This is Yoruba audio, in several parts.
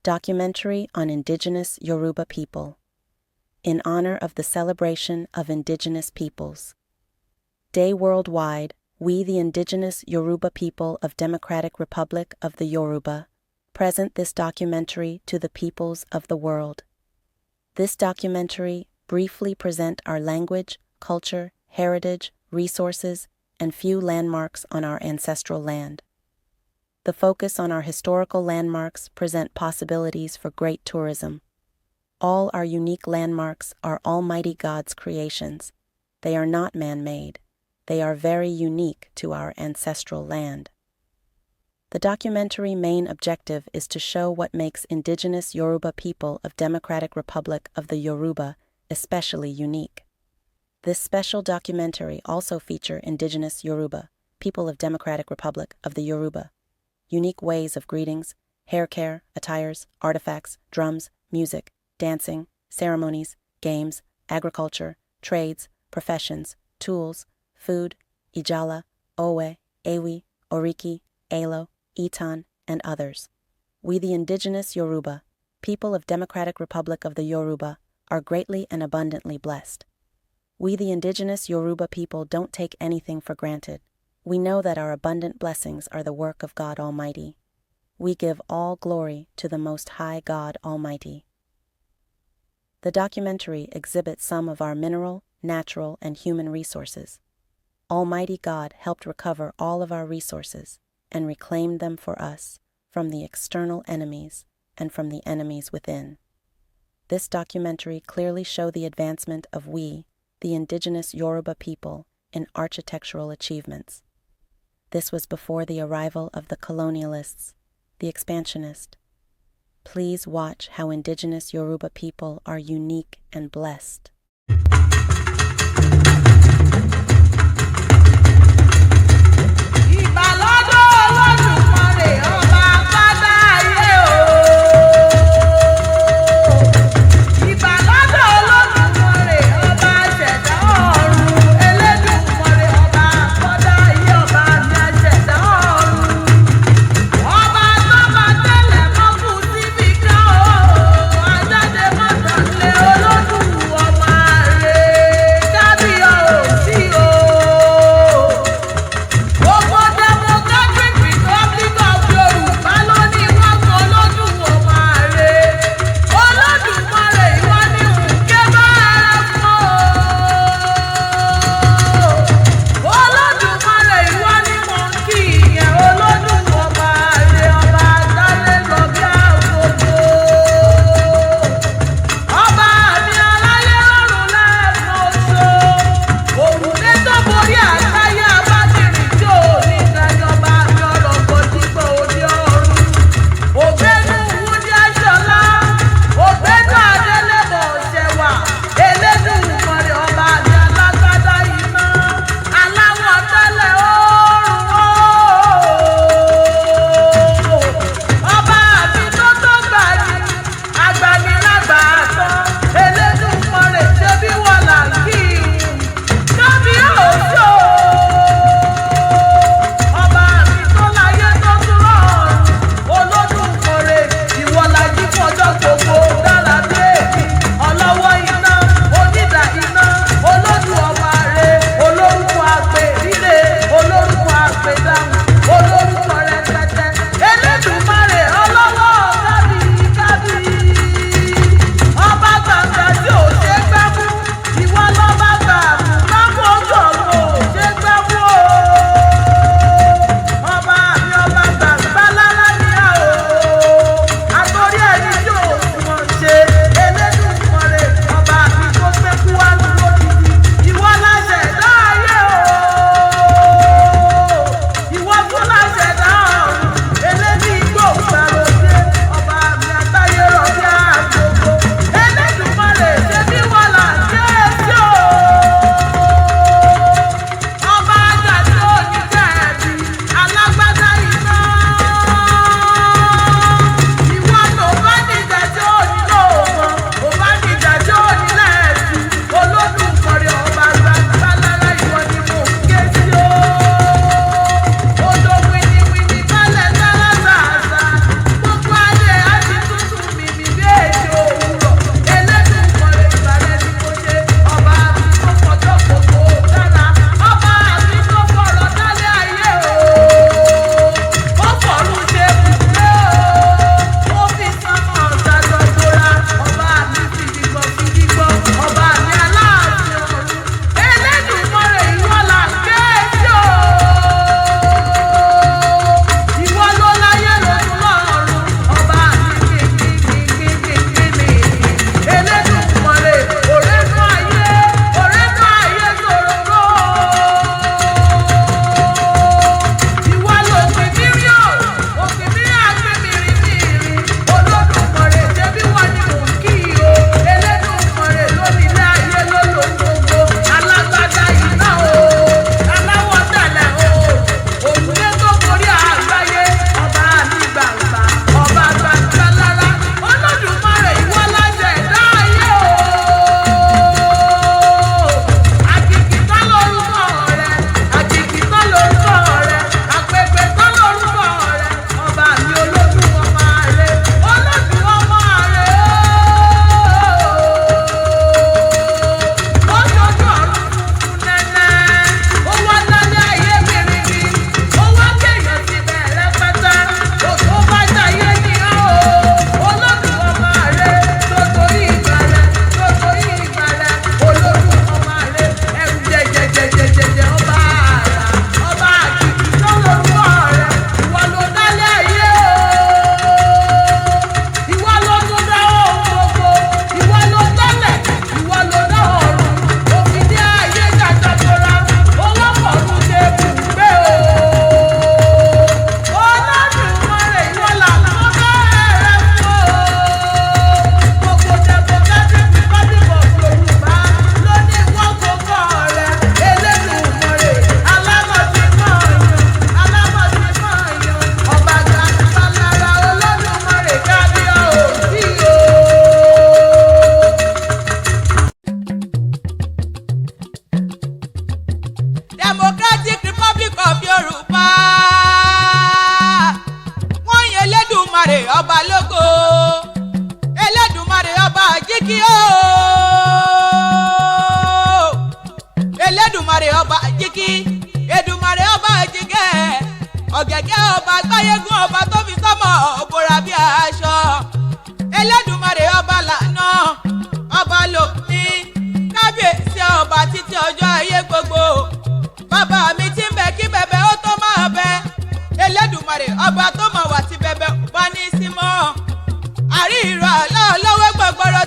Documentary on Indigenous Yoruba People, in honor of the celebration of Indigenous Peoples. Day worldwide, we the Indigenous Yoruba people of Democratic Republic of the Yoruba present this documentary to the peoples of the world. This documentary briefly present our language, culture, heritage, resources, and few landmarks on our ancestral land. The focus on our historical landmarks present possibilities for great tourism. All our unique landmarks are Almighty God's creations. They are not man-made. They are very unique to our ancestral land. The documentary main objective is to show what makes Indigenous Yoruba people of Democratic Republic of the Yoruba especially unique. This special documentary also feature Indigenous Yoruba, people of Democratic Republic of the Yoruba, unique ways of greetings, hair care, attires, artifacts, drums, music, dancing, ceremonies, games, agriculture, trades, professions, tools, food, Ijala, Owe, Ewi, Oriki, Elo, Itan, and others. We the Indigenous Yoruba, people of Democratic Republic of the Yoruba, are greatly and abundantly blessed. We the Indigenous Yoruba people don't take anything for granted. We know that our abundant blessings are the work of God Almighty. We give all glory to the Most High God Almighty. The documentary exhibits some of our mineral, natural, and human resources. Almighty God helped recover all of our resources and reclaimed them for us from the external enemies and from the enemies within. This documentary clearly shows the advancement of we, the Indigenous Yoruba people, in architectural achievements. This was before the arrival of the colonialists, the expansionists. Please watch how Indigenous Yoruba people are unique and blessed. Olódùmarè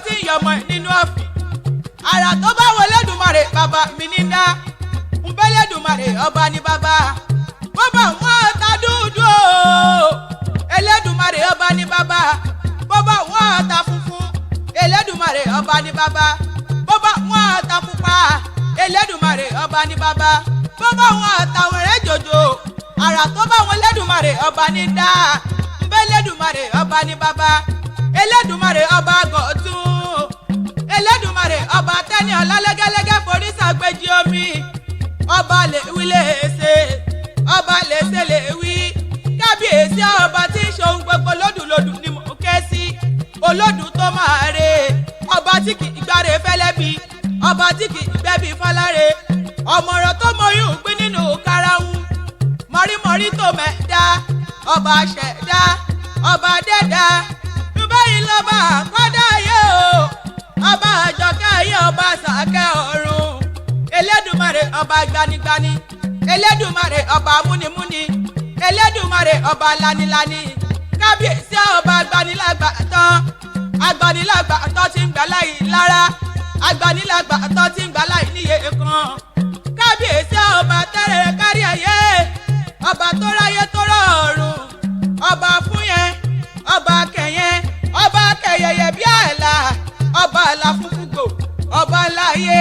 tí ń yọmọ nínú ọ̀fìn àrà tó bá wọ Elédùmarè bàbá mi ní dá ń bẹ́ Elédùmarè ọba ní bàbá bọ́bá wọn ta dúdú o Elédùmarè ọba ní bàbá bọ́bá wọn ta funfun Elédùmarè ọba ní bàbá bọ́bá wọn ta pupa Elédùmarè ọba ní bàbá bọ́bá wọn ta wẹ̀rẹ̀ jòjò àrà tó bá wọn Elédùmarè ọba ní dá ń bẹ́ Elédùmarè ọba ní bàbá Elédùmarè ọba gọ̀tún Elédùmarè ọba tẹ́ni ọ̀làlẹ́gẹ́lẹ́gẹ́ forí sàgbéjì omi ọba lè wí lè ṣe ọba lè ṣe lè wí kábíyèsí ọba tí ń ṣohun gbogbo lódùlódù ni mò ń ké sí olódù tó máa re ọba tí kì í gbáre fẹ́lẹ́bí ọba tí kì í gbẹ́bí fọláre ọmọràn tó mọyún gbín nínú karahun mọ̀rímọ̀rí tó mẹ́ẹ̀dá ọba ṣẹ̀dá ọba dẹ́dá báyìí lọ́ba àkọ́dá ayé o ọba àjọkẹ́ ayé ọba sàkẹ́ ọ̀run Elédùmarè ọba gbanigbani Elédùmarè ọba múnimúni Elédùmarè ọba lanilani kábíyèsí ọba agbanilágbàtọ́ tí ń gbà láì lára agbanilágbàtọ́ tí ń gbà láì níye kan kábíyèsí ọba tẹ́rẹ̀ kárí ayé ọba tó ráyé tó rọ̀ọ̀rùn ọba fún yẹn ọba kẹyẹ ọba kẹyẹyẹ bí àlà ọba àlà funfun gbò ọba láyé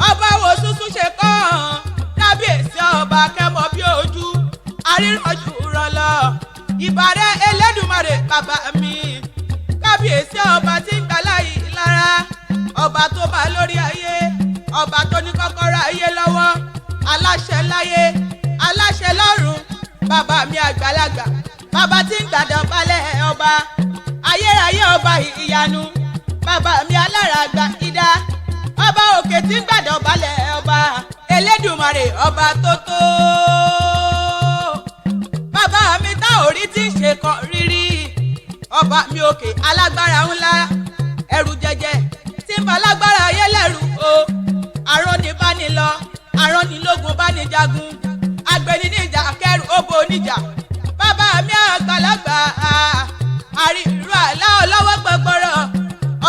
ọba wo súnsú ṣe kàn kábíyèsí ọba kẹmọ bí ojú arírànjú rọlọ ìbàrẹ̀ Elédùmarè bàbá mi kábíyèsí ọba tí ń gbà láyé lára ọba tó bá lórí ayé ọba tó ní kọ́kọ́rọ́ ayé lọ́wọ́ aláṣẹ láyé aláṣẹ lọ́run bàbá mi àgbàlagbà bàbá tí ń gbàdọ̀ balẹ̀ ọba ayérayé ọba ìyanu bàbá mi aláràgbà idà ọba òkè tí ń gbàdọ̀ balẹ̀ ọba Elédùmarè ọba tó tó bàbá mi tá orí tí ń ṣe kan rírí ọba mi òkè alágbára ńlá ẹrù jẹjẹ tí ń bá lágbára ayé lẹ́rù o àrọ́ni bá ní lọ àrọ́ni lógun bá ní jagun agbẹni níjà kẹrù òbò níjà bàbá mi àgbàlagbà àrírú àlá ọlọ́wọ́ gbọgbọrọ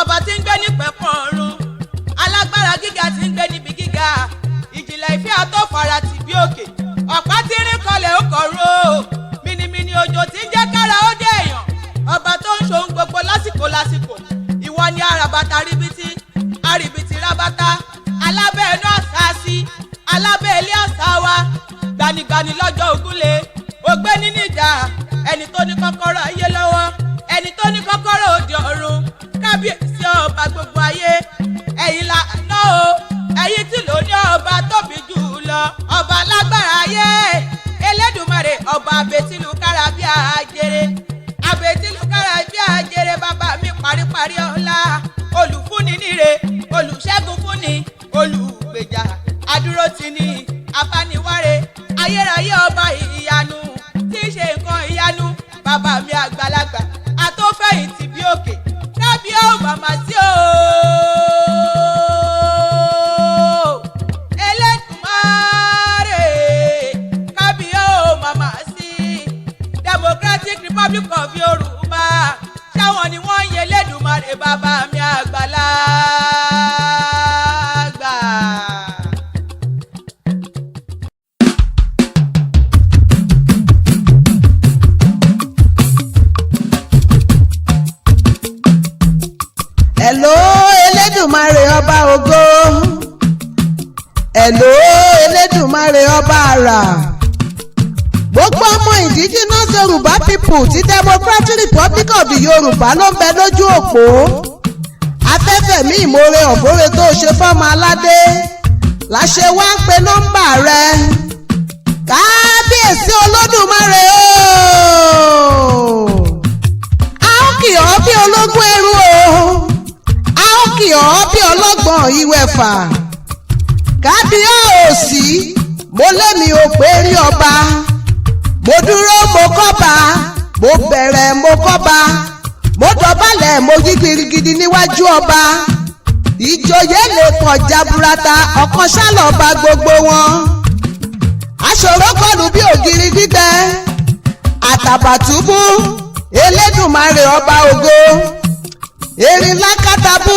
ọba tí ń gbé ní pẹ̀pọ̀ ọ̀run alágbára gíga tí ń gbé níbi gíga ìjìnlẹ̀ ìfẹ́ àtọ́fara tì bí òkè ọ̀pá tí ń rìn kọlẹ̀ ó kọ̀rọ̀ mìnìmìnì òjò tí ń jẹ́ kára ó dé èèyàn ọba tó ń ṣohun gbogbo lásìkò ìwọ ni àràbàtà ríbitì àrìbìtì rábàtà alábẹ́ ẹnu àṣà sí alábẹ́ ilé àṣà wa gbanigbani lọ́jọ́ ògúnlé ògbéni níjà ẹni tó ní kọ́kọ́rọ́ ayé lọ́wọ́ ẹni tó ní kọ́kọ́rọ́ òde ọ̀run kábíyèsí ọba gbogbo ayé ẹ̀yin là ná o ẹ̀yin tí ló ní ọba tóbi jù lọ ọba lágbára ayé Elédùmarè ọba abetilu kára bí àjèrè abetilu kára bí àjèrè bàbá mi paríparí ọlá olùfúnni níre olùṣẹ́gun fúnni olùgbèjà adúrótini abániwáre ayérayé ọba ìyanu tí í ṣe nǹkan ìyanu bàbá mi àgbàlagbà àtọ́fẹ̀yìntì bí òkè kábí ó màmá sí o Eledumare kábí ó màmá sí Democratic Republic of Yoruba ṣáwọn ni wọ́n ń yẹ Eledumare bàbá mi àgbàlagbà. Hello Eledumare ọba ògo. Hello Eledumare ọba àrà. Gbogbo ọmọ indigenous Yoruba people ti Democratic Republic of the Yoruba ló ń bẹ lójú òpó. Afẹ́fẹ́ mi ìmoore ọ̀bọ̀re tó ṣe fọ́mọ aládé. Láṣẹ wá ń pe nọ́mbà rẹ. Kábíyèsí Olódùmarè o. A ó kì ọ́ bí ológun ẹrú o. A ó kì ọ́ bí ọlọ́gbọ̀n ìwẹ̀fà. Kábíyèsí mo lémi ò pé rí ọba. Mo dúró mo kọ́ba, mo bẹ̀rẹ̀ mo kọ́ba, mo dọ̀bálẹ̀ mo yí girigidi níwájú ọba. Ìjòyè lè pọ̀ jaburata ọ̀kan ṣálọ̀ba gbogbo wọn. Aṣòro kọlù bí ògiri gbígbẹ, Àtàbàtúbú Elédùmarè ọba ògo. Erin lákàtàbú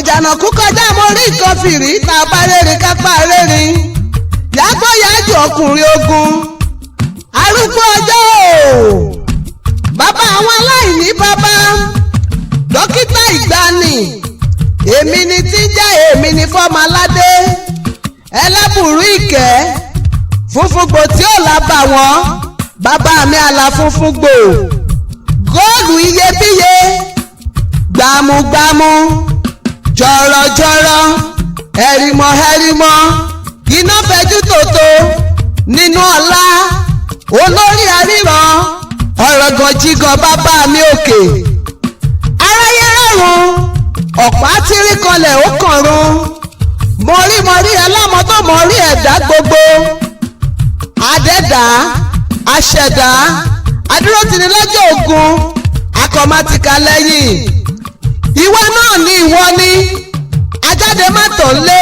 àjànàkú kọjá mo rí nǹkan fìrí tá a bá rẹ́rìn kápá rẹ́rìn yàgbọ́ yájú ọkùnrin ogun arúgbó ọjọ́ bàbá àwọn aláìní bàbá dókítà ìgbani èmi ni tí ń jẹ́ èmi ni fọ́mọ aládé ẹlẹ́bùrú ìkẹ́ funfun-gbò tí ò lábà wọ́n bàbá mi àlà funfun-gbò góòlù iyebíye gbàmùgbàmù jọ̀rọ̀jọ̀rọ̀ ẹ̀rìmọ̀ iná fẹjú tòótó nínú ọlá olórí àríran ọ̀rọ̀gànjígàn bàbá mi òkè aráyé rọrùn ọ̀pá tírí kanlẹ̀ ó kànrun mọ̀rí ẹlọ́mọ tó mọ̀rí ẹ̀dá gbogbo adẹ́dá aṣẹ̀dá adúrótìní lọ́jọ́ ogun akọ̀mátìkà lẹ́yìn ìwọ náà ni ìwọ ni ajáde má tàn lé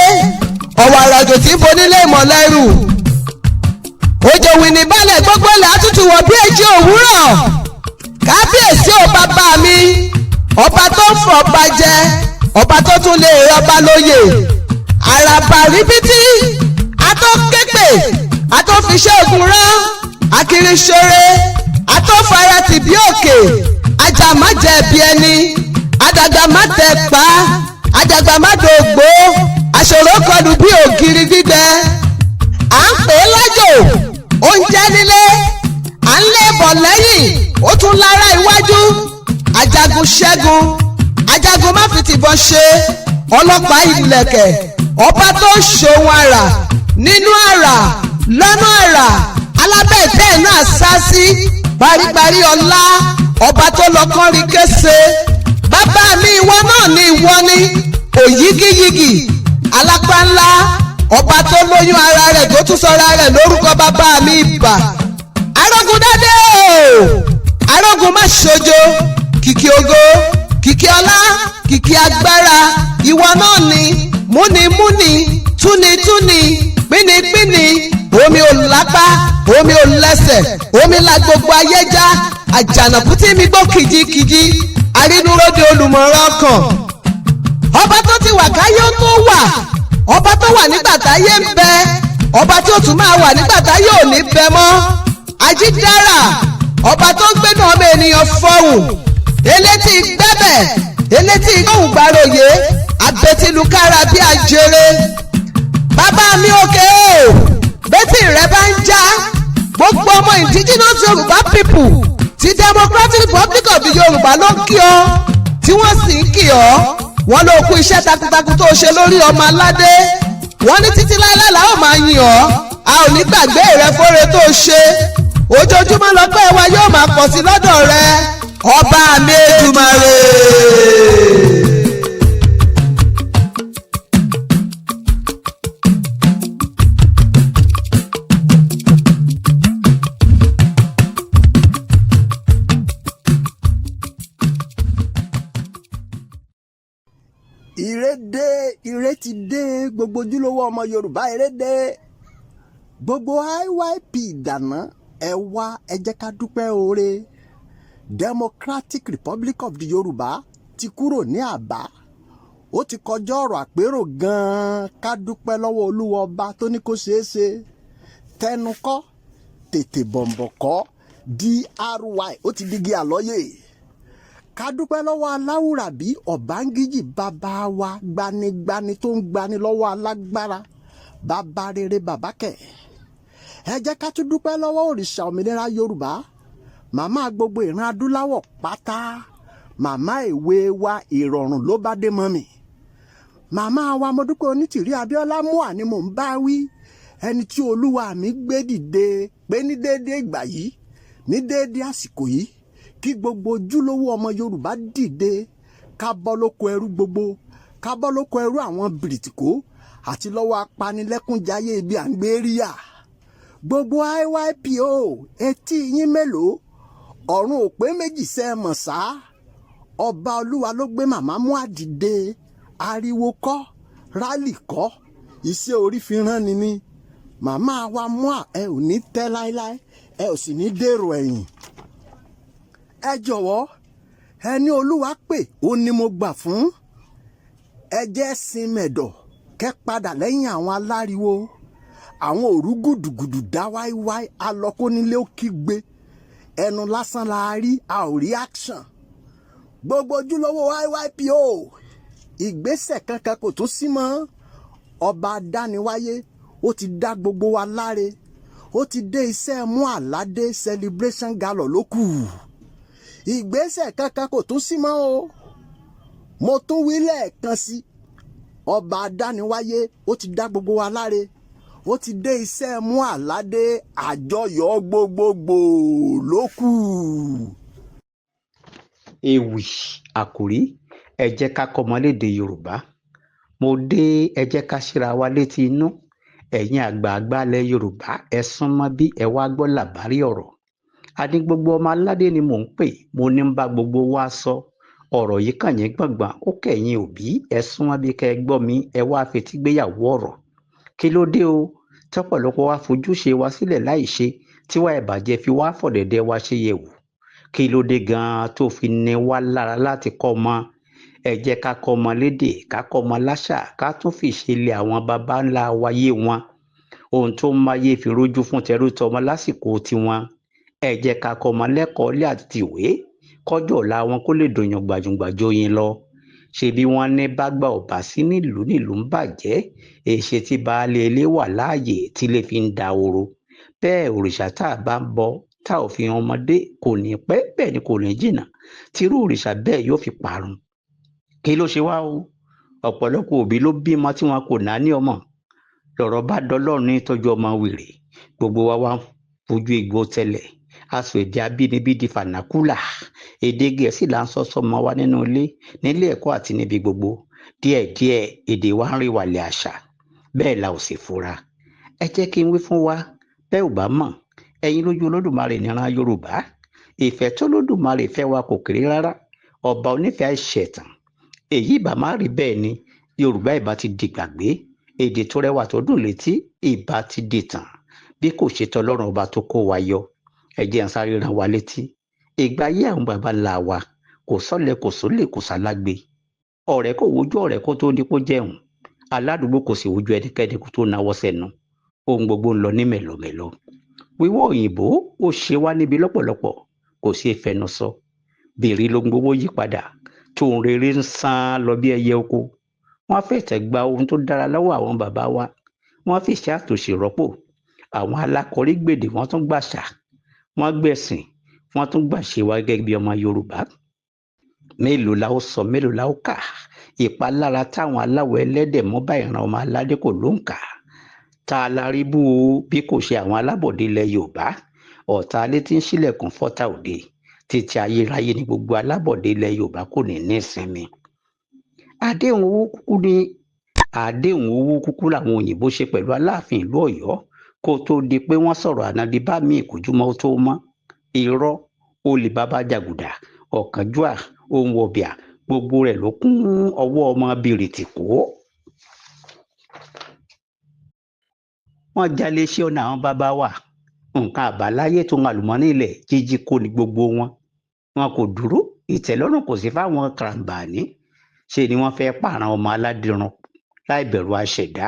ọ̀wọ̀ àràjò tí ń bonílé ìmọ̀lẹ́rù òjò wìnì balẹ̀ gbogbo ilẹ̀ àtútù wọ̀ bí èjì òwúrọ̀ kábíyèsí ò bàbá mi ọba tó ń fọ̀ ọba jẹ ọba tó tún lè rọba lóyè àràbà ríbítí atọ́kẹ́pẹ́ atọ́fiṣẹ́ ògùn rán akiriṣore atọ́farati bí òkè ajàmájẹ bí ẹni adàgbàmátẹ pa adàgbàmádògbò aṣòro kọlù bí ògiri gbígbẹ à ń pè é lájò oúnjẹ nílé à ń lé bọ̀ lẹ́yìn ó tún lára iwájú ajagun ṣẹ́gun ajagun má fi tìbọn ṣe ọlọ́pàá ìlẹ̀kẹ̀ ọba tó ń ṣòwò àrà nínú àrà lọ́nà àrà alábẹ́ ìtẹ́ náà sá sí paríparí ọlá ọba tó lọ kọ́rí kése bàbá mi ìwọ náà ni ìwọ ni òyígíyigì alápá ńlá ọba tó lóyún ara rẹ̀ tó tún sọra rẹ̀ lórúkọ bàbá mi ìbà arógun dádé o arógun má ṣojo kìkì ògo kìkì ọlá kìkì agbára ìwọ náà ni múnimúni túnitúni pínipíni omi ò lápá omi ò lẹ́sẹ̀ omi la gbogbo ayé já àjànàkú tí mi gbọ́ kìjikìji arínúróde olùmọ̀ràn ọkàn ọba tó ti wà káyé tó wà ọba tó wà nígbà táyé ń bẹ ọba tí ó tún máa wà nígbà táyé ò ní bẹ mọ́ ajídára ọba tó ń gbénu ọmọ ènìyàn fọhùn elétí gbẹ́bẹ̀ elétí gbóhùn gbàròyé abẹ́tìlúkára bí ajere bàbá mi òkè o bẹ́tì rẹ bá ń já gbogbo ọmọ indigenous Yorùbá people ti Democratic Republic of the Yorùbá ló ń kí ọ tí wọ́n sì ń kí ọ wọ́n ló kú iṣẹ́ takuntakun tó ṣe lórí ọmọ aládé wọ́n ní títí láéláé la ó máa yìn ọ́ a ò ní gbàgbé rẹ fóore tó ṣe ojoojúmọ́ lọ́pẹ́ wa yóò máa pọ̀ sí lọ́dọ̀ rẹ ọba mi Èdùmàrè. ire ti dé gbogbo ojúlówó ọmọ Yorùbá ire dé gbogbo IYP ìdáná ẹ wá ẹ jẹ́ ká dúpẹ́ oore Democratic Republic of the Yorùbá ti kúrò ní àbá ó ti kọjá ọ̀rọ̀ àpérò gan-an ká dúpẹ́ lọ́wọ́ Olúwa ọba tó ní kó ṣeé ṣe tẹnu kọ́ tètè bọ̀m̀bọ̀ kọ́ DRY ó ti digi àlọ́yè ká dúpẹ́ lọ́wọ́ aláwùrábí ọ̀bángíjì bàbá wa gbanigbani tó ń gbani lọ́wọ́ alágbára bàbá rere bàbá kẹ̀ ẹ jẹ́ ká tún dúpẹ́ lọ́wọ́ òrìṣà òmìnira Yorùbá màmá gbogbo ìran adúláwọ̀ pátá màmá ìwé wa ìrọ̀rùn ló bá dé mọ́ mi màmá wa Modúpẹ́ Onítìrí Abíọ́lá Múà ni mò ń bá wí ẹni tí Olúwa mi gbé dìde pé ní déédéé ìgbà yìí ní déédéé àsìkò yìí kí gbogbo ojúlówó ọmọ Yorùbá dìde ká bọ́ lóko ẹrú gbogbo ká bọ́ lóko ẹrú àwọn bìrìtìkó àti lọ́wọ́ apanilẹ́kúnjayé ibi à ń gbé ríyà gbogbo IYPO etí yín mélòó ọ̀run ò pé méjì sẹ́ ẹ mọ̀ sá ọba Olúwa ló gbé màmá Múà dìde ariwo kọ́ rálì kọ́ iṣẹ́ orí fi rán ni màmá wa Múà ẹ ò ní tẹ́ láéláé ẹ ò sì ní dèrò ẹ̀yìn ẹ jọ̀wọ́ ẹni Olúwa pè ó ní mo gbà fún ẹ jẹ́ sinmẹ̀dọ̀ kẹ́ padà lẹ́yìn àwọn aláriwo àwọn òru gùdùgùdù dá wáíwáí alọ́kónílé ó kígbe ẹnu lásán la rí a ò rí action gbogbo ojúlówó YYPO ìgbésẹ̀ kankan kò tún sí mọ́ ọba adániwáyé ó ti dá gbogbo wa láre ó ti dé iṣẹ́ mú àládé celebration gallon ló kù ìgbésẹ̀ kankan kò tún sí mọ́ o mo tún wí lẹ́ẹ̀kan sí ọba adániwáyé ó ti dá gbogbo wa láre ó ti dé iṣẹ́ mú àládé àjọyọ̀ gbogbogbò ló kù. Ewì àkòrí ẹ jẹ́ ká kọ́mọ lédè Yorùbá mo dé ẹ jẹ́ ká ṣíra wa létí inú ẹ̀yin àgbààgbà ilẹ̀ Yorùbá ẹ súnmọ́ bí ẹ wá gbọ́ làbárí ọ̀rọ̀ a ní gbogbo ọmọ aládé ni mò ń pè mo ní ń bá gbogbo wa sọ ọ̀rọ̀ yìí kàn yín gbọ̀ngbọ̀n ó kẹ̀yìn òbí ẹ súnmọ́ bí kẹ́ ẹ gbọ́ mi ẹ wá fetí gbéyàwó ọ̀rọ̀ kí ló dé o tọ́pọ̀lọpọ̀ wa fojúṣe wa sílẹ̀ láì ṣe tíwá ìbàjẹ́ fi wá fọ̀dẹ̀dẹ̀ wa ṣe yẹ̀wò kí ló dé gan-an tó fi ní wá lára láti kọ́ ọmọ ẹ jẹ́ ká kọ́ ọmọ lédè ká kọ́ ọmọ láṣà ká tún fi ṣe lé àwọn baba ńlá wáyé wọn ohun tó ń máyé fi rójú fún tẹrú tọmọ lásìkò tiwọn ẹ jẹ́ ká kọ́ ọmọ lẹ́kọ̀ọ́ lé àti ìwé kọjọ́ ọ̀la wọn kó lè dòyàn gbàjùgbàjò yín lọ ṣe bí wọ́n ní bágbà ọ̀bà sí nílùú ń bàjẹ́ èṣe tí baálé ilé wà láàyè tí lè fi ń da oro bẹ́ẹ̀ òrìṣà tá a bá ń bọ tá ò fi hàn ọmọdé kò ní pẹ́ bẹ́ẹ̀ ni kò ní jìnnà tírú òrìṣà bẹ́ẹ̀ yóò fi parun kí ló ṣe wá o ọ̀pọ̀lọpọ̀ òbí ló bímọ tí wọn kò náání ọmọ lọ̀rọ̀ bá dọlọ́run ní tọ́jú ọmọ wèrè gbogbo wa wá fojú igbó tẹ́lẹ̀ aṣọ èdè abínibí di fànákùlà èdè Gẹ̀ẹ́sì là ń sọ sọmọ wa nínú ilé nílé ẹ̀kọ́ àti níbi gbogbo díẹ̀díẹ̀ èdè wa ń rèwàlẹ̀ àṣà bẹ́ẹ̀ la ò sì fura ẹ jẹ́ kí n wí fún wa bẹ́ẹ̀ ò bá mọ̀ ẹ̀yin lójú Olódùmarè níran Yorùbá ìfẹ́ tó Olódùmarè fẹ́ wa kò kéré rárá ọba onífẹ́ àìṣẹ̀tàn èyí ìbá má rí bẹ́ẹ̀ ni Yorùbá ìbá ti dìgbàgbé èdè tó rẹwà tó dùn létí ìbá ti dìtàn bí kò ṣe tọlọ́run ọba tó kó wa yọ ẹ jẹ́ n sáré rán wa létí ìgbà ayé àwọn baba ńlá wa kò sọ́lẹ̀ kò sólè kò sálágbe ọ̀rẹ́ kò wojú ọ̀rẹ́ kó tó ní kó jẹun aládùúgbò kò sì wojú ẹnikẹ́ni kó tó náwó sẹ́nu ohun gbogbo ń lọ ní mẹ̀lọmẹ̀lọ wíwọ́ òyìnbó ó ṣe wá níbi lọ́pọ̀lọpọ̀ kò sí ìfẹnu sọ bèrè ló ń gbowó yí padà tóun rere ń san lọ bí ẹyẹ oko wọ́n fẹ̀tẹ̀ gba ohun tó dára lọ́wọ́ àwọn bàbá wa wọ́n fi ṣe àtòṣe rọ́pò àwọn alákọ̀rí gbèdè wọ́n tún gbàṣà wọ́n gbẹ̀sìn wọ́n tún gbàṣe wa gẹ́gẹ́ bí ọmọ Yorùbá mélòó la ó sọ mélòó la ó kà ìpalára táwọn aláwọ̀ ẹlẹ́dẹ̀ mọ́ bá ìran ọmọ aládé kò ló ń kà tá a la rí bú o bí kò ṣe àwọn alábọ̀dé ilẹ̀ Yorùbá ọ̀tá alé tí ń ṣílẹ̀kùn fọ́tà òde títí ayérayé ni gbogbo alábọ̀dé ilẹ̀ Yorùbá kò ní ní ìsinmi àdéhùn owó kúkú làwọn òyìnbó ṣe pẹ̀lú Aláàfin ìlú Ọ̀yọ́ kó tó di pé wọ́n sọ̀rọ̀ ànádi bá mi ìkójúmọ́ tó mọ́ irọ́ olè bàbá jàgùdà ọ̀kánjúà ohun ọ̀bìà gbogbo rẹ̀ ló kún ọwọ́ ọmọ bìrìtì kó. wọ́n jalè iṣẹ́ ọ̀nà àwọn bàbá wa nǹkan àbáláyé tó ń àlùmọ́nì ilẹ̀ jíjí kó ní gbogbo wọn kò dúró ìtẹ́lọ́rùn kò sí fáwọn karambání ṣe ni wọ́n fẹ́ pààrọ̀ ọmọ aládìrún láì bẹ̀rù àṣẹ̀dá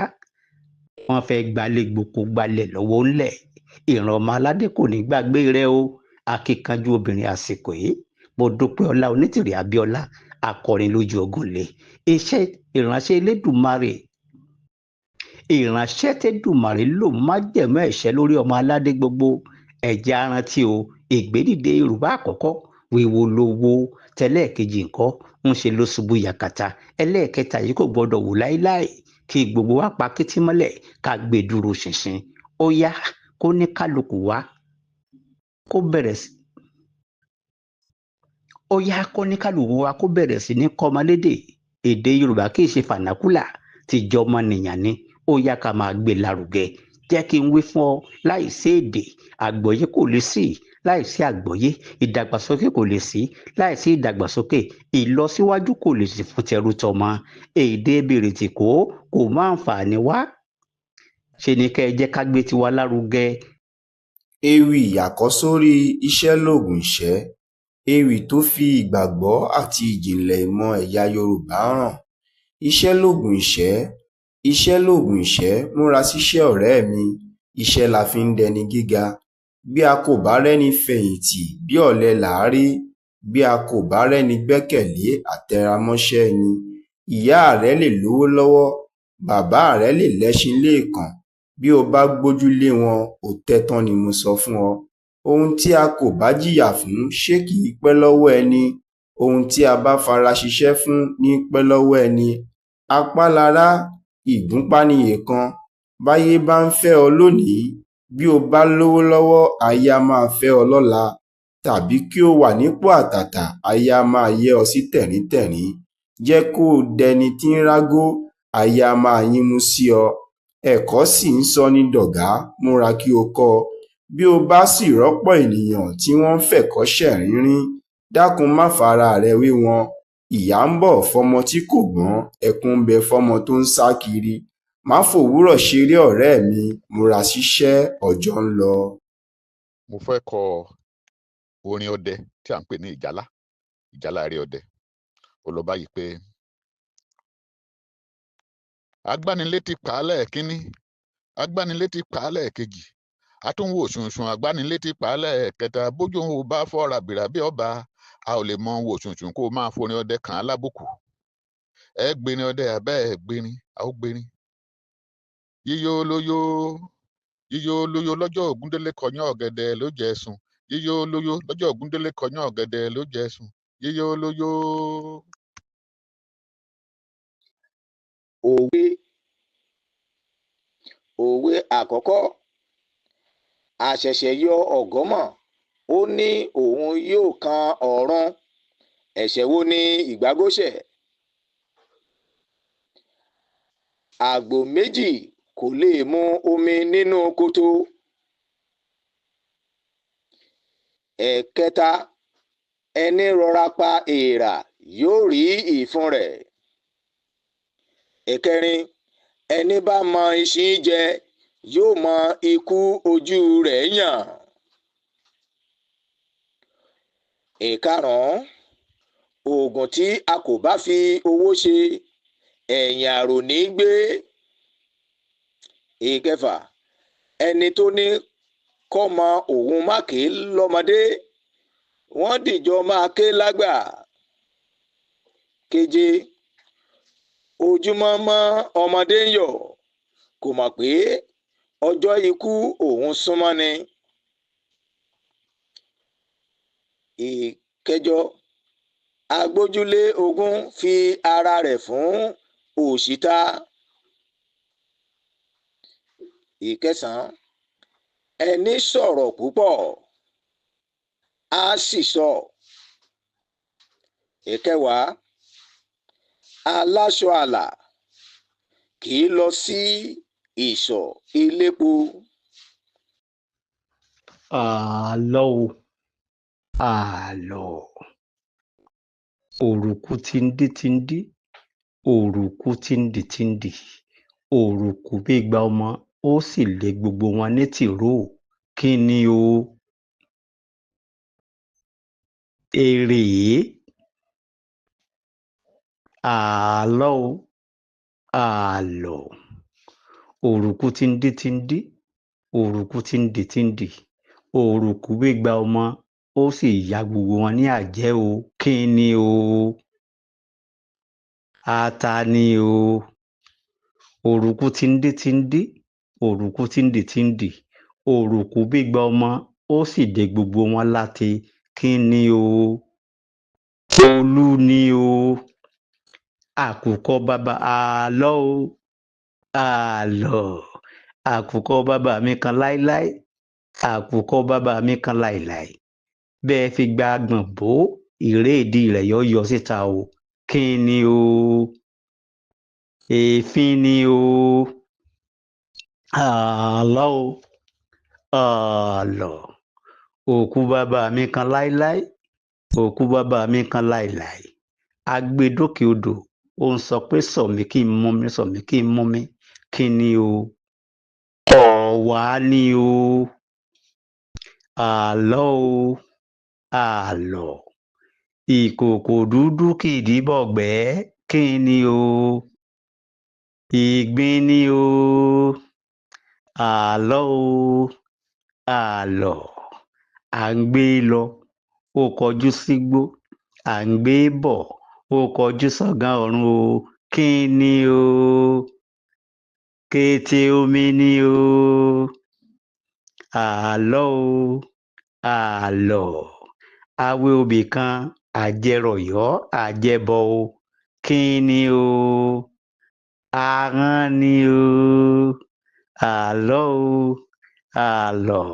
wọ́n fẹ́ gbalẹ̀ gboko gbalẹ̀ lọ́wọ́ ńlẹ̀ ìran ọmọ aládé kò ní gbàgbé rẹ o akíkanjú obìnrin àsìkò yìí mo dúpẹ́ ọlá onítìrì abíọ́lá akọrin lójú ogun lé iṣẹ́ ìránṣẹ́ Elédùmarè ìránṣẹ́ tẹ́dùmarè ló májẹ̀mú ẹ̀ṣẹ̀ lórí ọmọ aládé gbogbo ẹ̀jẹ̀ arántí o ìgbédìde Yorùbá àkọ́kọ́ wíwo lówó tẹ́lẹ̀kejì nǹkan ń ṣe ló ṣubú yakata ẹlẹ́ẹ̀kẹta yìí kò gbọdọ̀ wò láíláì kí gbogbo wa pa kétí mọ́lẹ̀ ká gbé dúró ṣinṣin ó yá kó ní kálukú wa kó bẹ̀rẹ̀ sí ní kọ́mọlédè èdè Yorùbá kì í ṣe fànákùlà tìjọ ọmọnìyàn ni ó yá ká máa gbé lárugẹ jẹ́ kí n wí fún ọ láìsí èdè àgbọ́yé kò lè sí láìsí àgbọ́yé ìdàgbàsókè kò lè sí láìsí ìdàgbàsókè ìlọsíwájú kò lè sí fún tẹrú tọmọ èdè bìrìtì kò má àǹfààní wá ṣe ni kẹ́ ẹ jẹ́ ká gbé tiwa lárugẹ. ewì àkọ́sórí iṣẹ́ lògùn ìṣẹ́ ewì tó fi ìgbàgbọ́ àti ìjìnlẹ̀ ìmọ̀ ẹ̀yà Yorùbá hàn Iṣẹ́ lògùn ìṣẹ́, iṣẹ́ lògùn ìṣẹ́, múra síṣẹ́ ọ̀rẹ́ mi, iṣẹ́ la fi ń dẹni gíga. Bí a kò bá rẹ́ni fẹ̀yìntì bí ọ̀lẹ là á rí, bí a kò bá rẹ́ni gbẹ́kẹ̀lé àtẹramọ́ṣẹ́ ni. Ìyá rẹ lè lówó lọ́wọ́, bàbá rẹ lè lẹ́ṣin léèkàn, bí o bá gbójú lé wọn ò tẹ́tán ni mo sọ fún ọ. Ohun tí a kò bá jìyà fún ṣé kì í pẹ́ lọ́wọ́ ẹni? Ohun tí a bá fara ṣiṣẹ́ fún ní pẹ́ lọ́wọ́ ẹni. Apálará, ìgúnpá ni èèkan. Báyé bá ń fẹ́ ọ lónìí, bí o bá lówó lọ́wọ́ ayé á máa fẹ́ ọ lọ́la, tàbí kí o wà nípò àtàtà ayé á máa yẹ́ ọ sí tẹ̀ríntẹ̀rín. Jẹ́ kó o dẹni tí ń rágó, ayé á máa yínmú sí ọ. Ẹ̀kọ́ sì ń sọ ní dọ̀gá, múra kí o kọ́ ọ. Bí o bá sì rọ́pọ̀ ènìyàn tí wọ́n ń fẹ̀kọ́ ṣẹ̀rínrín, dákun má fara rẹ wé wọn. Ìyà ń bọ̀ fọ́mọ tí kò gbọ́n, ẹkún ń bẹ fọ́mọ tó ń sá kiri. Má fòwúrọ̀ ṣeré ọ̀rẹ́ mi, múra síṣẹ́, ọjọ́ ń lọ. Mo fẹ́ kọ orin ọdẹ tí à ń pè ní ìjálá eré ọdẹ. Ó lọ báyìí pé agbánilétí pàálẹ̀ kínní, agbánilétí pàálẹ̀ kejì, àtúnwò ṣùnṣùn agbánilétí pàálẹ̀ kẹta, bójú òun ò bá fọ́ra bìrà bí ọba, a ò lè mọ wò ṣùnṣùn kó o máa forin ọdẹ kàn án lábùkù. Ẹ gbérin ọdẹ àbẹ́ ẹ gbérin, a ó gbérin. Yíyó lóyó, yíyó lóyó lọ́jọ́ Ògúndélé kọyán ọ̀gẹ̀dẹ̀ ló jẹ sùn, yíyó lóyó lọ́jọ́ Ògúndélé kọyán ọ̀gẹ̀dẹ̀ ló jẹ sùn, yíyó lóyó. Òwe àkọ́kọ́. Àṣẹ̀ṣẹ̀ yọ ọ̀gọ́mọ̀, ó ní òun yóò kan ọ̀run, ẹ̀ṣẹ̀ wo ni ìgbágbóṣẹ̀? Àgbò méjì kò lè mu omi nínú kòtò. Ẹ̀kẹta. Ẹni rọra pa èèrà yóò rí ìfun rẹ̀. Ẹ̀kẹrin. Ẹni bá mọ ìṣín jẹ yóò mọ ikú ojú rẹ̀ yàn. Ìkarùn-ún. Oògùn tí a kò bá fi owó ṣe, ẹ̀yìn àrò ní gbé. Ìkẹfà. Ẹni tó ní kọ́mọ òun má ké lọ́mọdé, wọ́n dìjọ máa ké lágbà. Keje. Ojúmọ́ mọ́ ọmọdé ń yọ̀, kò mọ̀ pé ọjọ́ ikú òun súnmọ́ ni. Ìkẹjọ. Agbójúlé ogún fi ara rẹ̀ fún òṣìta. Ìkẹsàn-án. Ẹni sọ̀rọ̀ púpọ̀ á sì sọ. Ìkẹwàá. Aláṣọ àlà kì í lọ sí ìsọ̀ elépo. Àlọ́ o, àlọ́. Òrùkú tí ń dí, òrùkú tí ń dì, òrùkú bí gba ọmọ, ó sì lé gbogbo wọn ní tìró. Kí ni o? Èrèé. Àlọ́ o, àlọ́. Òrùkú tí ń dí, òrùkú tí ń dì, òrùkú bí gba ọmọ, ó sì ya gbogbo wọn ní àjẹ́ o. Kí ni o? Ata ni o. Òrùkú tí ń dí, òrùkú tí ń dì, òrùkú bí gba ọmọ, ó sì dé gbogbo wọn láti. Kí ni o? Olú ni o. Àkùkọ bàbá àlọ́ o, àlọ́. Àkùkọ bàbá mi kan láíláí, àkùkọ bàbá mi kan láìláì. Bẹ́ẹ̀ fi gba agbọ̀n bò, ìréèdí rẹ̀ yọ síta o. Kí ni o? Èéfín ni o. Àlọ́ o, àlọ́. Òkú bàbá mi kan láíláí, òkú bàbá mi kan láìláì. Agbedókè odò, ó ń sọ pé sọ̀mí kí n mú mi, sọ̀mí kí n mú mi. Kí ni o? Ọ̀wá ni o. Àlọ́ o, àlọ́. Ìkòkò dúdú kì í dìbọ̀gbẹ́. Kí kí ni o ìgbín ni o àlọ́ o àlọ́ à ń gbé lọ ó kọjú sígbó à ń gbé bọ̀ ó kọjú sọ́gán ọ̀run o kí ni o kété omi ni o àlọ́ o àlọ́ awé obì kan àjẹrọ̀yọ́ àjẹbọ o kí ni o aràn ni o àlọ́ o àlọ́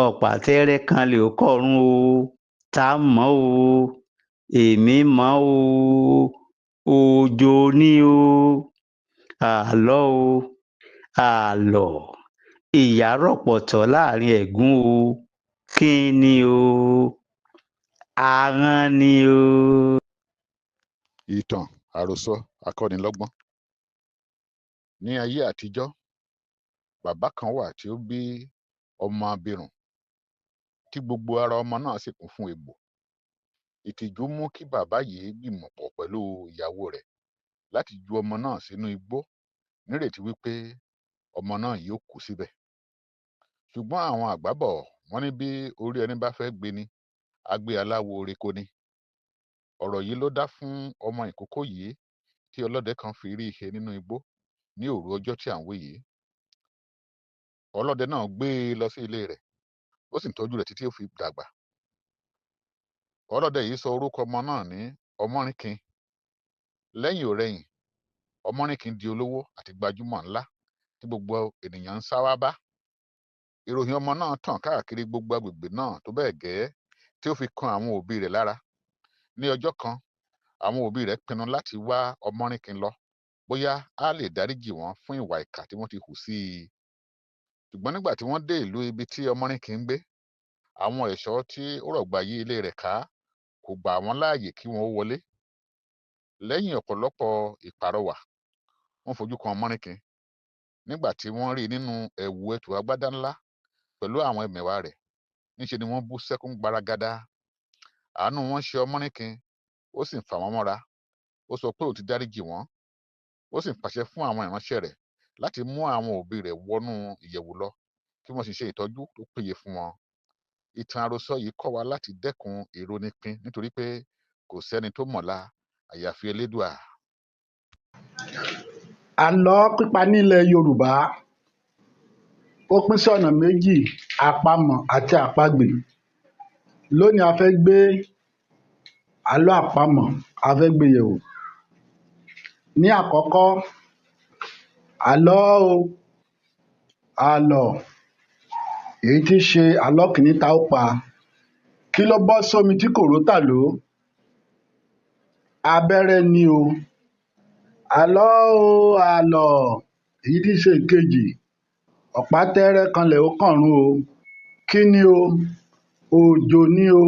ọ̀pàtẹ́rẹ́ kanlẹ̀ ó kọ̀run o tá mọ̀ o èmi mọ̀ o òjò ni o àlọ́ o àlọ́ ìyá rọ̀pọ̀tọ́ láàrin ẹ̀gún o kí ni o aràn ni o. Ìtàn àròsọ akọ́nilọ́gbọ́n. Ní ayé àtijọ́, bàbá kan wà tí ó bí ọmọ abirùn tí gbogbo ara ọmọ náà sì kún fún egbò. Ìtìjú mú kí bàbá yìí gbìmọ̀ pọ̀ pẹ̀lú ìyàwó rẹ̀ láti ju ọmọ náà sínú igbó nírètí wípé ọmọ náà yóò kú síbẹ̀. Ṣùgbọ́n àwọn àgbà bọ̀ wọ́n ní bí orí ẹni bá fẹ́ gbéni á gbé aláwo reko ni. Ọ̀rọ̀ yìí ló dá fún ọmọ ìkókó yìí tí ọlọ́dẹ kan fi rí he nínú igbó ní òru ọjọ́ tí à ń wí yìí. Ọlọ́dẹ náà gbé e lọ sí ilé rẹ̀, ó sì ń tọ́jú rẹ̀ títí ó fi dàgbà. Ọlọ́dẹ yìí sọ orúkọ ọmọ náà ní Ọmọ́rìnkin. Lẹ́yìn òrẹyìn, Ọmọ́rìnkin di olówó àti gbajúmọ̀ ńlá tí gbogbo ènìyàn ń sá wá bá. Ìròyìn ọmọ náà tàn káàkiri gbogbo agbègbè náà tó bẹ́ẹ̀ gẹ́ tí ó fi kan àwọn òbí rẹ̀ lára. Ní ọjọ́ kan, àwọn òbí rẹ̀ pinnu láti wá Ọmọ́rìnkin lọ bóyá á lè dáríjì wọ́n fún ìwà ìkà tí wọ́n ti hù sí i. Ṣùgbọ́n nígbà tí wọ́n dé ìlú ibi tí Ọmọ́rìnkin ń gbé, àwọn ẹ̀ṣọ́ tí ó rọ̀gbà yí ilé rẹ̀ ká kò gbà wọ́n láàyè kí wọ́n ó wọlé. Lẹ́yìn ọ̀pọ̀lọpọ̀ ìpàrọwà, wọ́n fojú kan Ọmọ́rìnkin. Nígbà tí wọ́n rí i nínú ẹ̀wù ẹ̀tù agbádá ńlá pẹ̀lú àwọn ẹmẹ̀wà rẹ̀, níṣe ni wọ́n bú sẹ́kún gbaragada. Àánú wọn ṣe Ọmọ́rìnkin, ó sì ń fà wọ́n mọ́ra. Ó sọ pé ó ti dáríjì wọ́n. Ó sì pàṣẹ fún àwọn ìránṣẹ́ rẹ̀ láti mú àwọn òbí rẹ̀ wọnú ìyẹ̀wù lọ kí wọ́n sì ṣe ìtọ́jú tó péye fún wọn. Ìtàn àròsọ yìí kọ́ wa láti dẹ́kun ìrónípin nítorí pé kò sẹ́ni tó mọ̀la àyàfi Elédùà. Àlọ́ pípa nílẹ̀ Yorùbá ó pín sí ọ̀nà méjì, àpamọ̀ àti àpagbè. Lónìí a fẹ́ gbé àlọ́ àpamọ̀ a fẹ́ gbé yẹ̀wò. Ní àkọ́kọ́, àlọ́ o àlọ́ èyí tí í ṣe àlọ́ kìíní tá ó pa. Kí ló bọ́ sómi tí kò ró tàló? Abẹ́rẹ́ ni o. Àlọ́ o àlọ́ èyí tí í ṣe ìkejì, ọ̀pá tẹ́ẹ́rẹ́ kanlẹ̀ ó kọ̀run o. Kí ni o? Òjò ni o.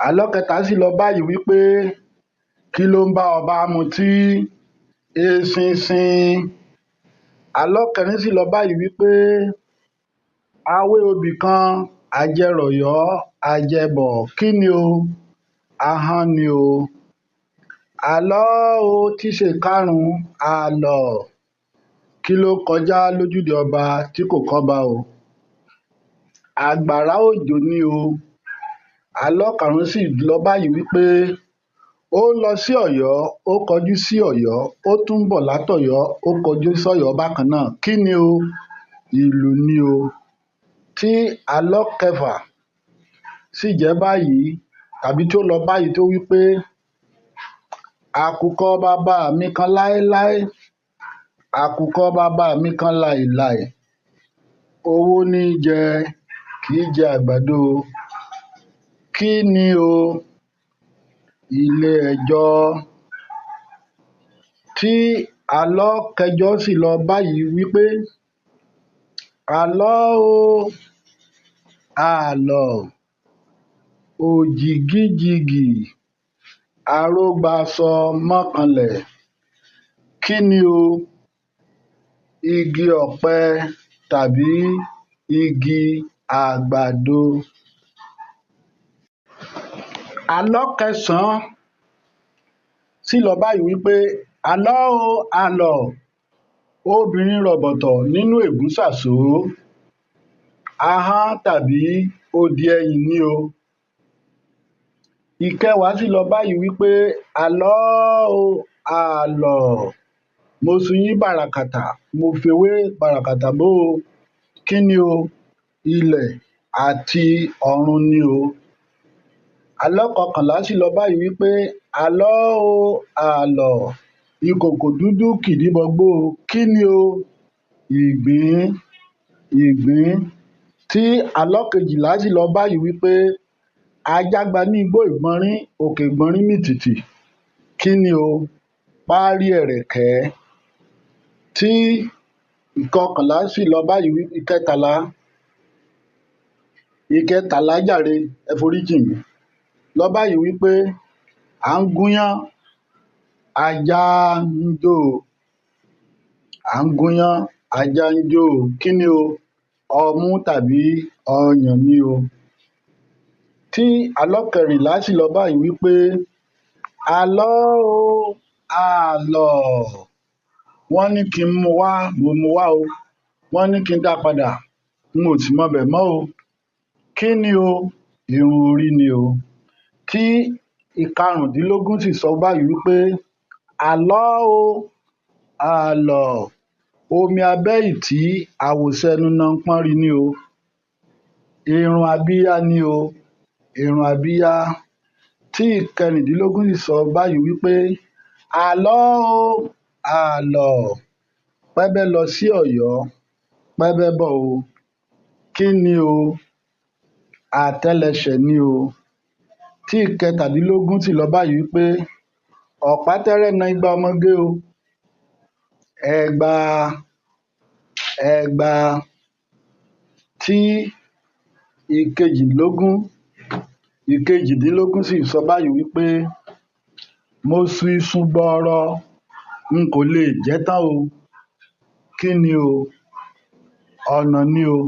Àlọ́ kẹta sì lọ báyìí wípé kí ló ń bá ọba mutí? Eṣinṣin. Àlọ́ kẹrin sì lọ báyìí wípé awé obì kan àjẹrọ̀yọ́ àjẹbọ̀. Kí ni o? Ahọ́n ni o. Àlọ́ o tí í ṣe ìkarùn-ún, àlọ́. Kí ló kọjá lójúde ọba tí kò kọ́ba o? Àgbàrá òjò ni o. Àlọ́ karùn-ún sì lọ báyìí wípé ó lọ sí Ọ̀yọ́, ó kọjú sí Ọ̀yọ́, ó tún bọ̀ látọ̀yọ́, ó kọjú sọ́yọ́ bákan náà. Kí ni o? Ìlú ni o. Tí àlọ́ kẹfà sì jẹ́ báyìí tàbí tí ó lọ báyìí tó wípé àkùkọ bàbá mi kan láéláé, àkùkọ bàbá mi kan láéláé, owó ní í jẹ kì í jẹ àgbàdo. Kí ni o? Ilé ẹjọ́. Tí àlọ́ kẹjọ sì lọ báyìí wípé àlọ́ o àlọ́ òjìgíjigì arógbáṣọ mọ́kànlẹ̀. Kí ni o? Igi ọ̀pẹ tàbí igi àgbàdo. Àlọ́ kẹsàn-án sì lọ báyìí wípé àlọ́ o àlọ́ obìnrin rọ̀bọ̀tọ̀ nínú ègúsàsó ahọ́n tàbí odi ẹyìn ni o. Ìkẹwàá sì lọ báyìí wípé àlọ́ o àlọ́ mo sun yín bàràkàtà mo fewé bàràkàtà bó o. Kí ni o? Ilẹ̀ àti ọ̀run ni o. Àlọ́ kọkànlá sì lọ báyìí wípé àlọ́ o àlọ́ ìkòkò dúdú kìdíbọgbó o. Kí ni o? Ìgbín ìgbín. Tí àlọ́ kejìlá sì lọ báyìí wípé ajá gba ní igbó ìgbọnrín òkè ìgbọnrín mìtìtì. Kí ni o? Páárí ẹ̀rẹ̀kẹ́. Tí ìkọkànlá sì lọ báyìí ìkẹtàlá jàre ẹ foríjì mí lọ báyìí wípé à ń gúnyán ajá ń jó o. À ń gúnyán ajá ń jó o. Kí ni o? Ọmú tàbí ọyàn ni o. Tí àlọ́ kẹrìnlá sì lọ báyìí wípé àlọ́ o àlọ́ wọ́n ní kí n mú wá mo mú wá o. Wọ́n ní kí n dá padà n ò sì mọbẹ̀ mọ́ o. Kí ni o? Irun orí ni o. Tí ìkarùndínlógún sì sọ báyìí wípé àlọ́ o àlọ́ omi abẹ́ ìtí àwòsẹ́nu náà ń pọ́nrí ni o. Irun abíyá ni o. Irun abíyá. Tí ìkẹrìndínlógún sì sọ báyìí wípé àlọ́ o àlọ́ pẹ́bẹ́ lọ sí Ọ̀yọ́ pẹ́bẹ́ bọ̀ o. Kí ni o? Àtẹ́lẹsẹ̀ ni o. Tí ìkẹtàdínlógún sì lọ báyìí wípé ọ̀pá tẹ́rẹ́ na igba ọmọge o. Ẹgba ẹgba. Tí ìkejìdínlógún sì sọ báyìí wípé mo su iṣu gbọọrọ n kò lè jẹ́ tán o. Kí ni o? Ọ̀nà ni o.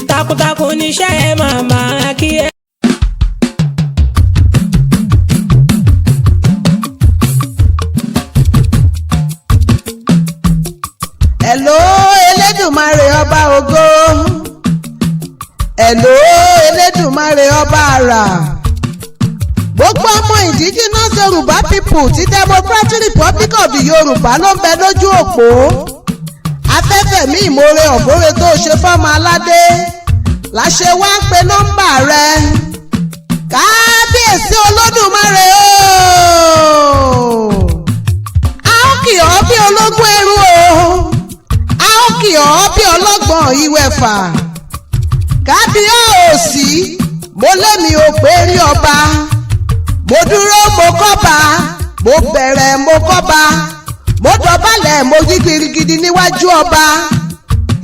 Takuntakun níṣẹ́ màmá kí ẹ. Hello Eledumare ọba ògo. Hello Eledumare ọba àrà. Gbogbo ọmọ indigenous Yoruba people ti Democratic Republic of the Yorùbá ló ń bẹ lójú òpó. Afẹ́fẹ́ mi ìmoore ọ̀bọ̀re tó ṣe fọ́mọ aládé láṣẹ wá ń pe nọ́mbà rẹ. Kábíyèsí Olódùmarè o. A ó kì ọ́ bí ológun ẹrú o. A ó kì ọ́ bí ọlọ́gbọ̀n ìwẹ̀fà. Kábíyèsí mo lémi ò pé rí ọba. Mo dúró mo kọ́ba. Mo bẹ̀rẹ̀ mo kọ́ba. Mo dọ̀bálẹ̀ mo yí girigidi níwájú ọba.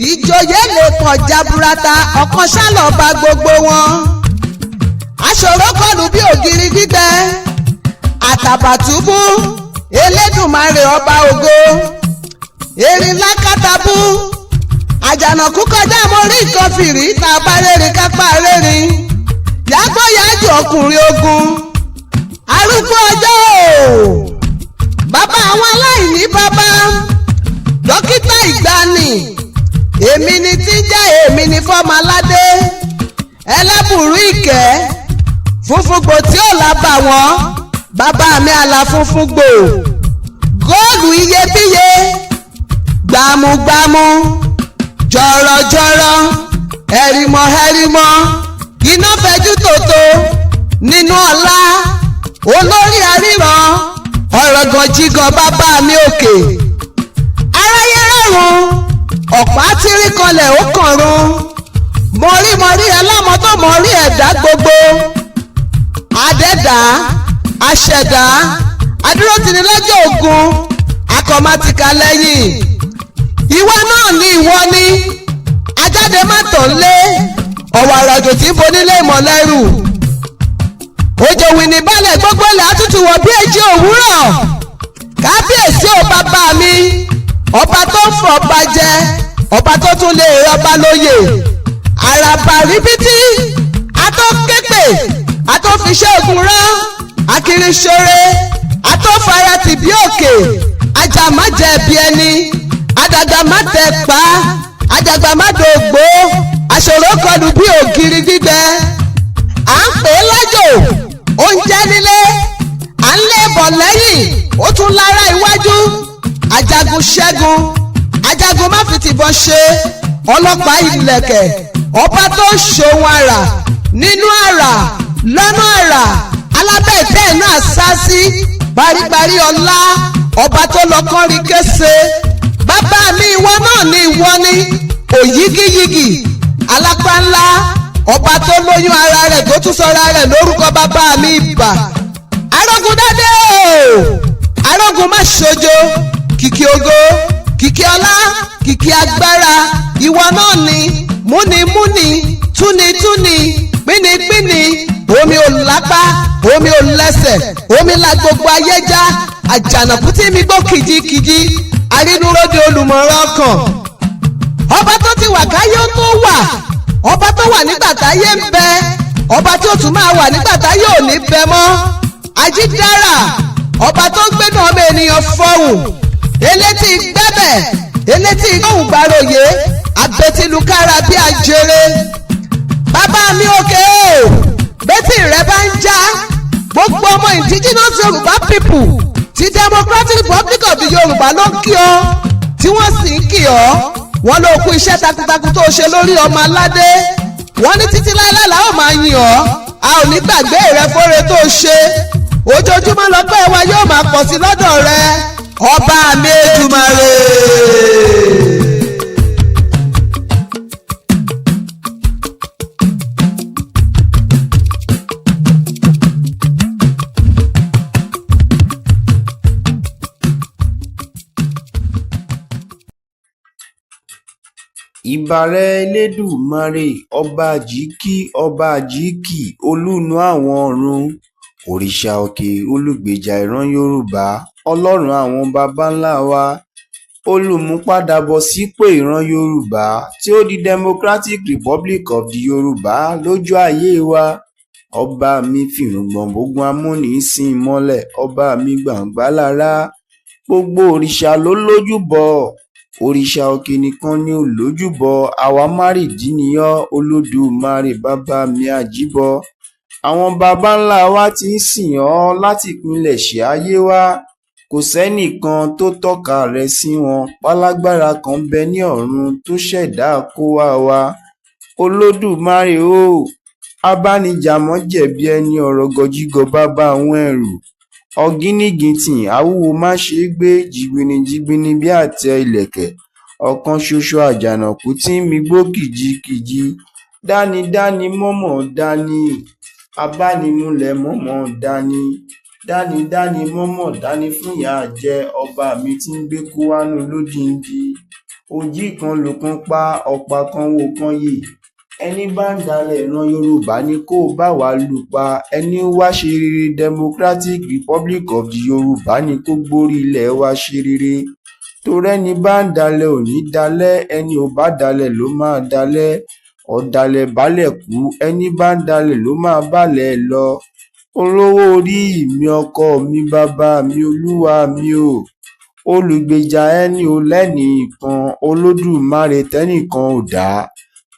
Ìjòyè lè pọ̀ jaburata ọ̀kan ṣálọ̀ba gbogbo wọn. Aṣòro kọlù bí ògiri gbígbẹ. Àtàbàtúbú Elédùmarè ọba ògo. Erin lákàtàbú. Àjànàkú kọjá mo rí nǹkan fìrí tá a bá rérin kápá rérin. Yàgbọ́ yájú ọkùnrin ogun. Arúgbó ọjọ́ o. Bàbá àwọn aláìní bàbá. Dókítà ìgbàanì. Èmi ni tí ń jẹ́ èmi ni fọ́mọ aládé. Ẹlẹ́bùrú ìkẹ́. Funfun gbò tí ò lábà wọ́n. Bàbá mi àlà funfun gbò. Góòlù iyebíye. Gbàmùgbàmù. Jọ̀rọ̀jọ̀rọ̀. Ẹ̀rìmọ̀ ẹ̀rìmọ̀. Iná fẹjú tòótó. Nínú ọlá. Olórí aríran. Ọ̀rọ̀gàn jígan bàbá mi òkè. Aráyé rọrùn. Ọ̀pá tírí kanlẹ̀ ó kànrun. Mọ̀rí ẹlámọ tó mọ̀rí ẹ̀dá gbogbo. Adẹ́dá, aṣẹ̀dá, adúrótini lọ́jọ́ ogun, akọ̀mátìkà lẹ́yìn. Ìwọ náà ni ìwọ ni. Ajáde má tàn lé. Ọ̀wàrà òjò tí ń bonílé ìmọ̀lẹ́rù. Òjò wìnì balẹ̀ gbogbo ilẹ̀ àtútù wọ̀ bí èjì òwúrọ̀. Kábíyèsí ò bàbá mi. ọba tó ń fọba jẹ, ọba tó tún lè rọba lóyè, àràbà ríbítí, atọ́képè, atọ́fiṣẹ́ ogun rán, akiriṣore, atọ́farati bí òkè, ajàmájẹ̀bi ẹni, adàgbàmátẹ̀pá, ajàgbàmádògbò, aṣòro kọlù bí ògiri gbígbẹ. À ń pè é lájò, oúnjẹ nílé, à ń lé bọ̀ lẹ́yìn, ó tún lára iwájú. Ajagun ṣẹ́gun, ajagun má fi tìbọn ṣe, ọlọ́pàá ìlẹ̀kẹ̀, ọba tó ṣòun àrà, nínú àrà, lọ́nà àrà, alábẹ́ ìtẹ́ inú àsásí, paríparí ọlá, ọba tó lọ kọ́rí kése. Bàbá mi ìwọ náà ni ìwọ ni, òyígíyigì, alápá ńlá, ọba tó lóyún ara rẹ̀ tó tún sọra rẹ̀ lórúkọ bàbá mi ìbà. Arógun dádé o, arógun má ṣojo, kìkì ògo, kìkì ọlá, kìkì agbára, ìwọ náà ni, múnimúni, túnitúni, pínipíni, omi ò lápá, omi ò lẹ́sẹ̀, omi la gbogbo ayé já, àjànàkú tí mi gbó kìjikìji, arínúróde olùmọ̀ràn ọkàn. Ọba tó ti wà káyé ó tó wà, ọba tó wà nígbà táyé ń bẹ, ọba tí ó tún máa wà nígbà táyé ò ní bẹ mọ́. Ajídára, ọba tó ń gbénu ọmọ ènìyàn fọhùn, elétí gbẹ́bẹ̀, elétí gbóhùn gbàròyé, abẹ́tìlúkára bí ajere. Bàbá mi òkè o, bẹ́tì rẹ bá ń já, gbogbo ọmọ indigenous Yorùbá people ti Democratic Republic of the Yorùbá ló ń kí ọ, tí wọ́n sì ń kí ọ. Wọ́n ló kú iṣẹ́ takuntakun tó ṣe lórí ọmọ aládé. Wọ́n ní títí láéláé la ó máa yìn ọ́, a ò ní gbàgbé rẹ fóore tó ṣe. Ojoojúmọ́ lọ́pẹ́ wa yóò máa pọ̀ sí lọ́dọ̀ rẹ, ọba mi Èdùmàrè. ìbàrẹ̀ Elédùmarè ọba àjíkì ọba àjíkì olúnu àwọn ọ̀run òrìṣà òkè olùgbèjà ìran Yorùbá ọlọ́run àwọn baba ńlá wa olùmúpadàbọ̀sípò ìran Yorùbá tí ó di Democratic Republic of the Yorùbá lójú ayé wa. Ọba mi fìrùngbọ̀n bógun amúnisìn mọ́lẹ̀, ọba mi gbàǹgbàlára, gbogbo òrìṣà ló lójúbọ, òrìṣà òkè nìkan ni ò lójúbọ. Àwa márìndínníyàn Olódùmarè bàbá mi àjíbọ. Àwọn baba ńlá wa ti ń sìn ọ́ láti ìpilẹ̀ṣẹ̀ ayé wa, kò sẹ́nìkan tó tọ́ka rẹ̀ sí wọn. Pálágbára kan bẹ ní ọ̀run tó ṣẹ̀dá kó wá wa. Olódùmarè o, abánijàmọ́ jẹ̀bi ẹni ọ̀rọ̀ gọjígọ bàbá àwọn ẹrù. Ọ̀gínígìntìn àwúwo má ṣe é gbé, jìgbìnìjìgbìnì bí àtẹ ìlẹ̀kẹ̀. Ọ̀kan ṣoṣo àjànàkú tí ń migbó kìjikìji. Dánidáni mọ́mọ́ dání, abánimúlẹ̀ mọ́mọ́ dání. Dánidáni mọ́mọ́ dání fún ìyà jẹ, ọba mi tí ń gbé kó wánú lódìndí. Òjì kan lò kan pa, ọ̀pá kan wò kan yè. Ẹni bá ń dalẹ̀ ìran Yorùbá ni kó bá wa lù pa. Ẹni wá ṣe rere Democratic Republic of the Yorùbá ni kó gbórí ilẹ̀ wa ṣe rere. Torẹ́ni bá ń dalẹ̀ ò ní dalẹ̀, ẹni ò bá dalẹ̀ ló máa dalẹ̀. Ọ̀dàlẹ̀ bálẹ̀ kú, ẹni bá ń dalẹ̀ ló máa bálẹ̀ lọ. Olówó orí mi ọkọ mi bàbá mi olúwa mi o, olùgbèjà ẹni ò lẹ́nìkan, Olódùmarè tẹ́nìkan ò dá,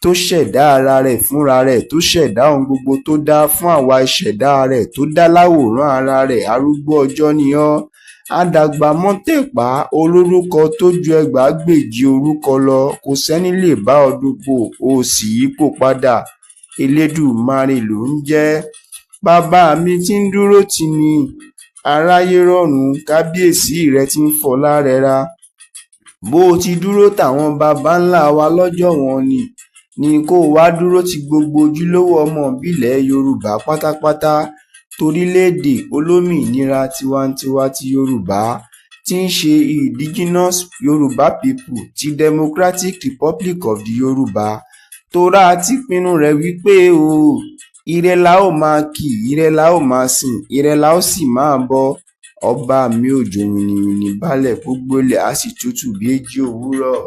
tó ṣẹ̀dá ara rẹ̀ fúnra rẹ̀, tó ṣẹ̀dá ohun gbogbo tó dá fún àwa ìṣẹ̀dá rẹ̀, tó dá láwòrán ara rẹ̀. Arúgbó ọjọ́ ni ọ́, àdàgbà mọ́tẹ̀pá, olórúkọ tó ju ẹgbàágbèje orúkọ lọ. Kò sẹ́ni lè bá ọ dupò, o sì yípo padà. Elédùmarè ló ń jẹ́. Bàbá mi tí ń dúró tì mí, aráyé rọ̀rùn, kábíyèsí rẹ tí ń fọlá rẹra. Bó o ti dúró tàwọn baba ńlá wa lọ́jọ́ wọn ni kó wá dúró ti gbogbo ojúlówó ọmọ ìbílẹ̀ Yorùbá pátápátá, torílẹ̀-èdè olómìnira tiwantiwa ti Yorùbá tí ń ṣe indigenous Yorùbá people ti Democratic Republic of the Yorùbá. Torá ti pinnu rẹ̀ wípé o, ire la ó máa kì, ire la ó máa sìn, ire la ó sì máa bọ. ọba mi òjò wìnìwìnì balẹ̀ gbogbo ilẹ̀ á sì tutù bí èjì òwúrọ̀.